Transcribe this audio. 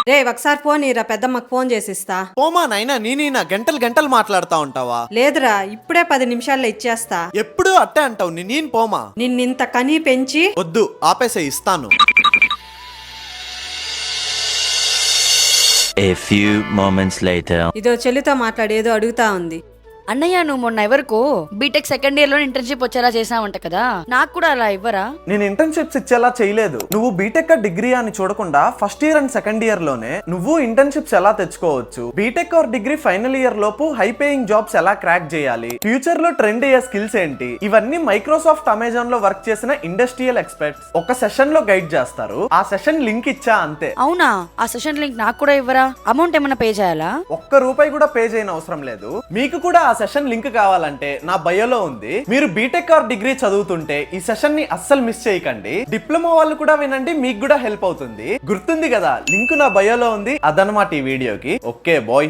రే ఒకసారి ఫోన్ ఇరా, పెద్దమ్మకు ఫోన్ చేసిస్తా. పోమా నాయనా, నేనీనా గంటలు గంటలు మాట్లాడుతా ఉంటావా? లేదురా, ఇప్పుడే 10 నిమిషాల్లో ఇచ్చేస్తా. ఎప్పుడు అట్టే అంటావు, నేను పోమా. నిన్నింత కనీ పెంచి వద్దు, ఆపేసే, ఇస్తాను. A few moments later. ఇదో చెల్లితో మాట్లాడి ఏదో అడుగుతా ఉంది. అన్నయ్య, నువ్వు మొన్న ఎవరికో బీటెక్ సెకండ్ ఇయర్ లో ఇంటర్న్షిప్ వచ్చేలా చేసావంట కదా, నాకు కూడా అలా ఇవ్వరా? నేను ఇంటర్న్షిప్స్ ఇచ్చేలా చేయలేదు. నువ్వు బీటెక్ డిగ్రీ అని చూడకుండా first year and second year లోనే నువ్వు ఇంటర్న్షిప్స్ ఎలా తెచ్చుకోవచ్చు, B Tech or degree final year లోపు హై పేయింగ్ జాబ్స్ ఎలా క్రాక్ చేయాలి, ఫ్యూచర్ లో ట్రెండ్ అయ్యే స్కిల్స్ ఏంటి, ఇవన్నీ మైక్రోసాఫ్ట్ అమెజాన్ లో వర్క్ చేసిన ఇండస్ట్రియల్ ఎక్స్పర్ట్స్ ఒక సెషన్ లో గైడ్ చేస్తారు. ఆ సెషన్ లింక్ ఇచ్చా అంతే. అవునా? ఆ సెషన్ లింక్ నాకు కూడా ఇవ్వరా? అమౌంట్ ఏమైనా పే చేయాలా? ₹1 కూడా పే చేయని అవసరం లేదు. మీకు కూడా ఆ సెషన్ లింక్ కావాలంటే నా బయోలో ఉంది. మీరు బీటెక్ ఆర్ డిగ్రీ చదువుతుంటే ఈ సెషన్ ని అస్సలు మిస్ చేయకండి. డిప్లొమా వాళ్ళు కూడా వినండి, మీకు కూడా హెల్ప్ అవుతుంది. గుర్తుంది కదా, లింక్ నా బయోలో ఉంది. అదనమాట ఈ వీడియోకి. Okay bye.